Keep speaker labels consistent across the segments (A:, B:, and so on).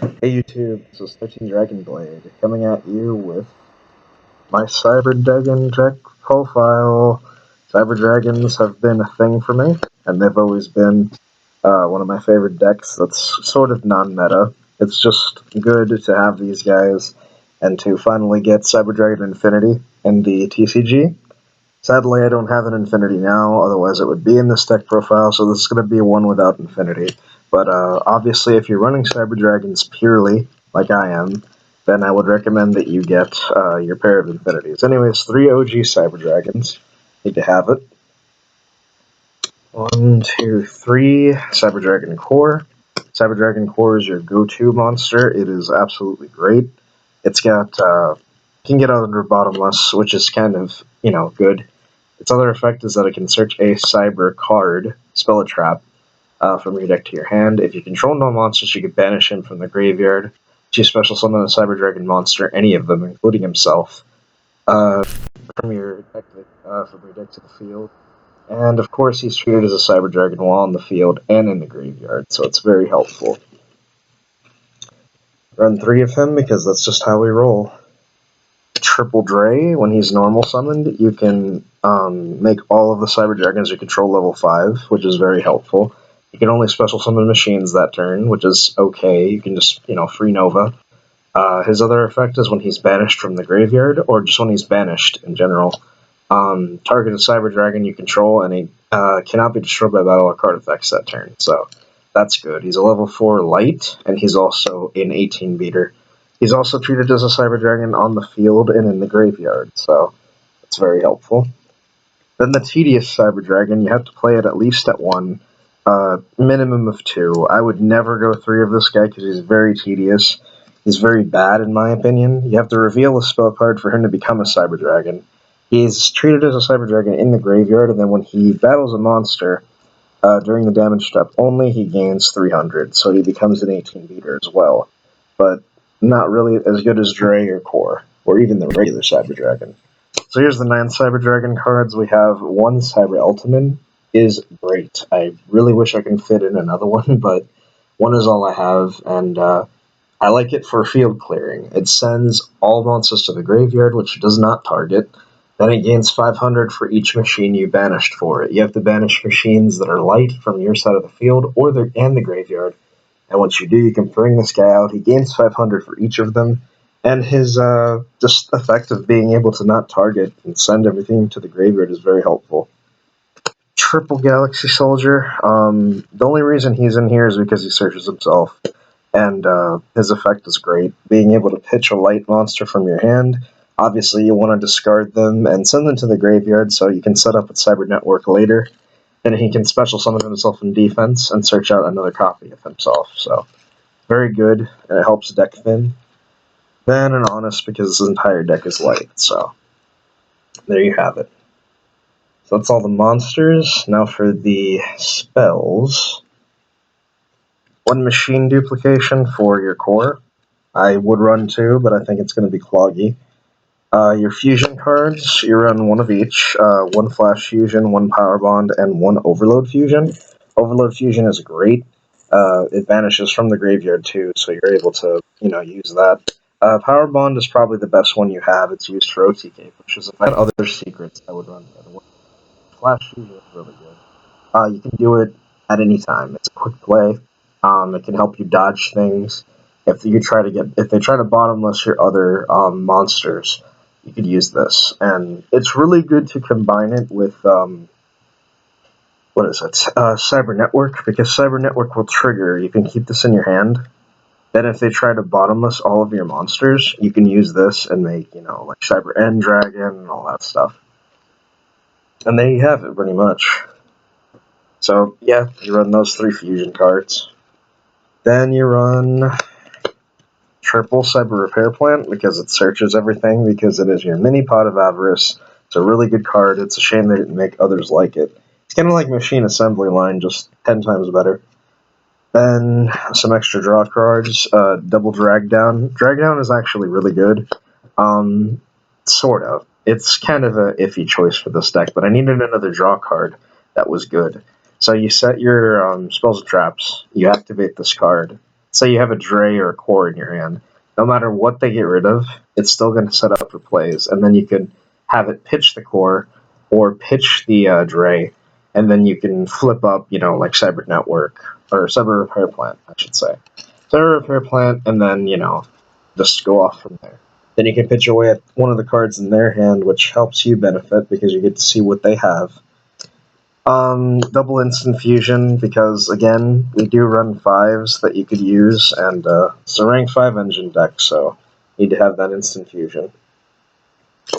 A: Hey YouTube, this is 13 Dragon Blade coming at you with my Cyber Dragon deck profile. Cyber Dragons have been a thing for me, and they've always been one of my favorite decks that's sort of non-meta. It's just good to have these guys and to finally get Cyber Dragon Infinity in the TCG. Sadly, I don't have an Infinity now, otherwise it would be in this deck profile, so this is going to be one without Infinity. But obviously, if you're running Cyber Dragons purely, like I am, then I would recommend that you get your pair of Infinities. Anyways, 3 OG Cyber Dragons. Need to have it. 1, 2, 3. Cyber Dragon Core. Cyber Dragon Core is your go-to monster. It is absolutely great. It's got, can get out under Bottomless, which is kind of, good. Its other effect is that it can search a Cyber card, spell a trap, from your deck to your hand. If you control no monsters, you can banish him from the graveyard. To special summon a Cyber Dragon monster, any of them, including himself, from your deck to the field. And of course, he's treated as a Cyber Dragon while on the field and in the graveyard, so it's very helpful. Run 3 of him because that's just how we roll. Triple Dre, when he's normal summoned, you can make all of the Cyber Dragons you control level 5, which is very helpful. You can only special summon machines that turn, which is okay. You can just, free Nova. His other effect is when he's banished from the graveyard, or just when he's banished in general. Target a Cyber Dragon you control, and he cannot be destroyed by battle or card effects that turn, so that's good. He's a level 4 light, and he's also an 18 beater. He's also treated as a Cyber Dragon on the field and in the graveyard, so it's very helpful. Then the Tedious Cyber Dragon, you have to play it at least at 1, minimum of 2. I would never go 3 of this guy because he's very tedious. He's very bad in my opinion. You have to reveal a spell card for him to become a Cyber Dragon. He's treated as a Cyber Dragon in the graveyard, and then when he battles a monster, during the damage step only, he gains 300, so he becomes an 18 beater as well. But not really as good as Dre or Core, or even the regular Cyber Dragon. So here's the 9 Cyber Dragon cards. We have 1 Cyber Eltaman. Is great. I really wish I could fit in another one, but 1 is all I have, and I like it for field clearing. It sends all monsters to the graveyard, which does not target. Then it gains 500 for each machine you banished for it. You have to banish machines that are light from your side of the field or the graveyard. And once you do, you can bring this guy out. He gains 500 for each of them. And his just effect of being able to not target and send everything to the graveyard is very helpful. Triple Galaxy Soldier. The only reason he's in here is because he searches himself. And his effect is great. Being able to pitch a light monster from your hand. Obviously, you want to discard them and send them to the graveyard so you can set up with Cyber Network later. Then he can special summon himself in defense and search out another copy of himself. So, very good, and it helps deck thin. Then an Honest because his entire deck is light. So, there you have it. So that's all the monsters. Now for the spells. 1 machine duplication for your core. I would run 2, but I think it's going to be cloggy. Your fusion cards, you run 1 of each. 1 Flash Fusion, 1 Power Bond, and 1 Overload Fusion. Overload Fusion is great. It vanishes from the graveyard too, so you're able to, use that. Power Bond is probably the best one you have. It's used for OTK, which is about other secrets I would run the other way. Flash Fusion is really good. You can do it at any time. It's a quick play. It can help you dodge things. If they try to bottomless your other monsters, you could use this, and it's really good to combine it with Cyber Network, because Cyber Network will trigger. You can keep this in your hand. Then if they try to bottomless all of your monsters, you can use this and make, like Cyber End Dragon and all that stuff. And there you have it, pretty much. So, yeah, you run those 3 fusion cards. Then you run triple Cyber Repair Plant because it searches everything, because it is your mini Pot of Avarice. It's a really good card. It's a shame they didn't make others like it. It's kind of like Machine Assembly Line, just 10 times better. Then some extra draw cards. Double Drag Down. Drag Down is actually really good. Sort of. It's kind of a iffy choice for this deck, but I needed another draw card that was good. So you set your spells and traps. You activate this card. say you have a Dre or a Core in your hand, no matter what they get rid of, it's still going to set up for plays, and then you can have it pitch the Core or pitch the Dre, and then you can flip up, like Cyber Network or Cyber Repair Plant, I should say. Cyber Repair Plant, and then just go off from there. Then you can pitch away at one of the cards in their hand, which helps you benefit because you get to see what they have. Double instant fusion, because again, we do run 5s that you could use, and it's a rank 5 engine deck, so you need to have that instant fusion.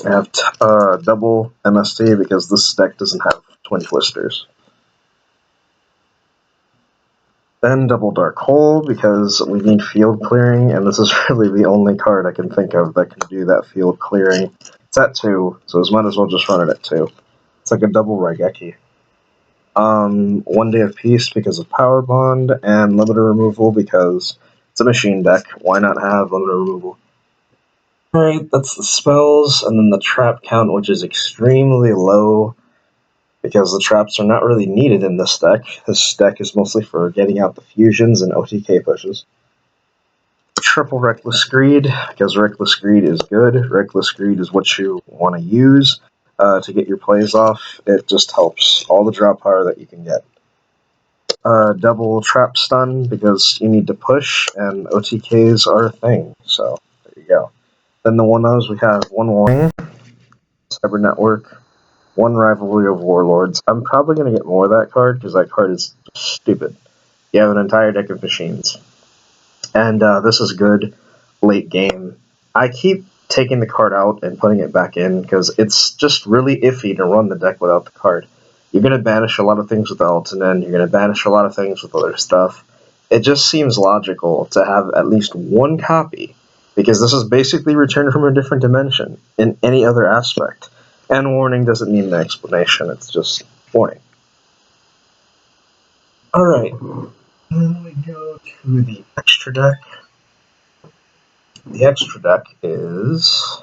A: I have double MST because this deck doesn't have Twin Twisters. Then double Dark Hole because we need field clearing, and this is really the only card I can think of that can do that field clearing. It's at 2, so I might as well just run it at 2. It's like a double Raigeki. 1 Day of Peace because of Power Bond, and Limiter Removal because it's a machine deck. Why not have Limiter Removal? Alright, that's the spells, and then the trap count, which is extremely low because the traps are not really needed in this deck. This deck is mostly for getting out the fusions and OTK pushes. Triple Reckless Greed, because Reckless Greed is good. Reckless Greed is what you want to use to get your plays off. It just helps all the drop power that you can get. Double Trap Stun, because you need to push, and OTKs are a thing, so there you go. Then the 1-0s, we have 1 Warning, Cyber Network, 1 Rivalry of Warlords. I'm probably going to get more of that card, because that card is stupid. You have an entire deck of machines. And this is good late game. I keep taking the card out and putting it back in, because it's just really iffy to run the deck without the card. You're going to banish a lot of things with Altanen, you're going to banish a lot of things with other stuff. It just seems logical to have at least 1 copy, because this is basically returned from a different dimension in any other aspect. And Warning doesn't need an explanation, it's just Warning. Alright, then we go to the extra deck. The extra deck is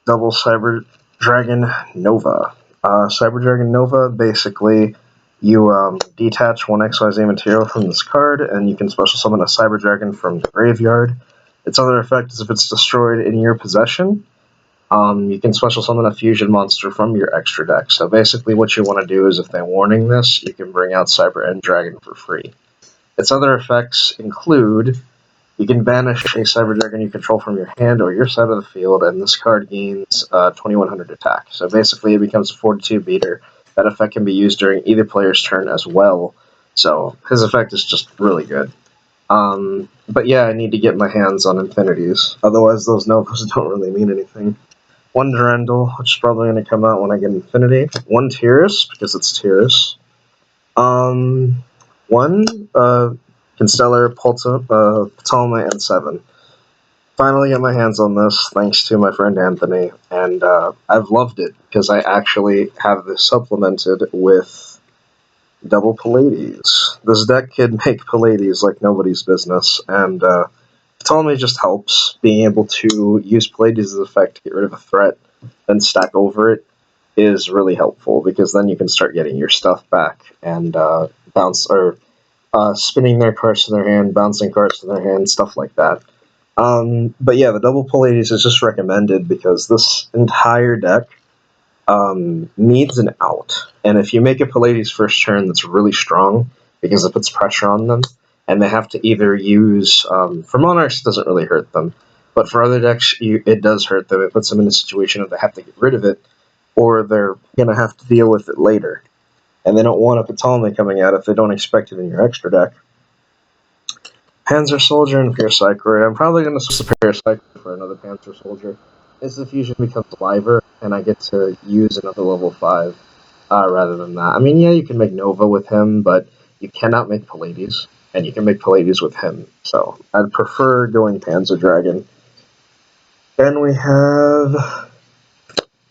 A: double Cyber Dragon Nova. Cyber Dragon Nova, basically, you detach 1 XYZ material from this card, and you can special summon a Cyber Dragon from the graveyard. Its other effect is if it's destroyed in your possession, you can special summon a fusion monster from your extra deck. So basically what you want to do is if they warning this, you can bring out Cyber End Dragon for free. Its other effects include you can banish a Cyber Dragon you control from your hand or your side of the field, and this card gains 2100 attack. So basically it becomes a 42 beater. That effect can be used during either player's turn as well. So his effect is just really good. But yeah, I need to get my hands on Infinities. Otherwise those Novas don't really mean anything. 1 Durandal, which is probably going to come out when I get Infinity. 1 Tyrus, because it's Tyrus. 1 Constellar, Ptolemy, and 7. Finally got my hands on this, thanks to my friend Anthony, and I've loved it, because I actually have this supplemented with double Pallades. This deck could make Pallades like nobody's business, and Ptolemy just helps. Being able to use Pallades' effect to get rid of a threat, then stack over it, is really helpful, because then you can start getting your stuff back, and spinning their cards to their hand, bouncing cards to their hand, stuff like that. But yeah, the double Pallades is just recommended because this entire deck needs an out. And if you make a Pallades first turn that's really strong, because it puts pressure on them, and they have to either use... for Monarchs, it doesn't really hurt them, but for other decks, it does hurt them. It puts them in a situation of they have to get rid of it, or they're going to have to deal with it later. And they don't want a Ptolemy coming out if they don't expect it in your extra deck. Panzer Soldier and Pure Cycloid. I'm probably going to switch the Pure Cycloid for another Panzer Soldier. As the fusion becomes liver, and I get to use another level 5 rather than that. I mean, yeah, you can make Nova with him, but you cannot make Pallades, and you can make Pallades with him. So I'd prefer going Panzer Dragon. Then we have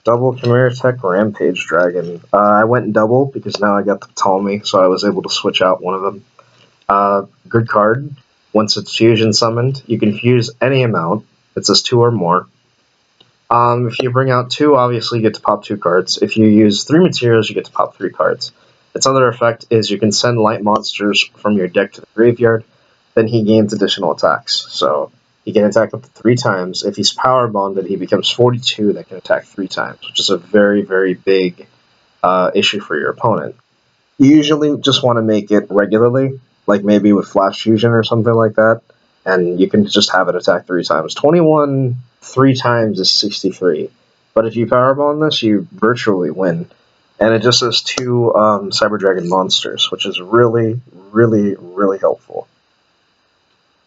A: double Chimera Tech Rampage Dragon. I went double because now I got the Ptolemy, so I was able to switch out one of them. Good card. Once it's fusion summoned, you can fuse any amount. It says 2 or more. If you bring out 2, obviously you get to pop 2 cards. If you use 3 materials, you get to pop 3 cards. Its other effect is you can send light monsters from your deck to the graveyard, then he gains additional attacks. So he can attack up to 3 times. If he's power bonded, he becomes 42 that can attack 3 times, which is a very, very big issue for your opponent. You usually just want to make it regularly, like maybe with Flash Fusion or something like that, and you can just have it attack 3 times. 21 3 times is 63, but if you powerbomb this, you virtually win. And it just has 2 Cyber Dragon monsters, which is really, really, really helpful.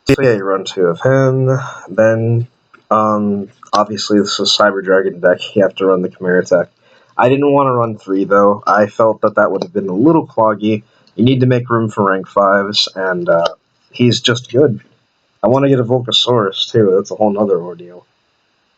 A: So yeah, you run 2 of him, then obviously this is Cyber Dragon deck, you have to run the Chimera attack. I didn't want to run 3 though, I felt that that would have been a little cloggy. You need to make room for rank 5s, and he's just good. I want to get a Volcasaurus too, that's a whole nother ordeal.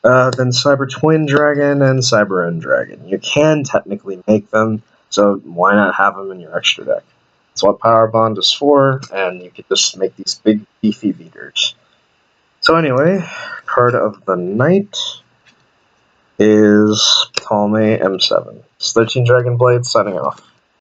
A: Then Cyber Twin Dragon and Cyber End Dragon. You can technically make them, so why not have them in your extra deck? That's what Power Bond is for, and you can just make these big beefy beaters. So anyway, card of the night is Ptolemy M7. It's 13 Dragon Blades signing off.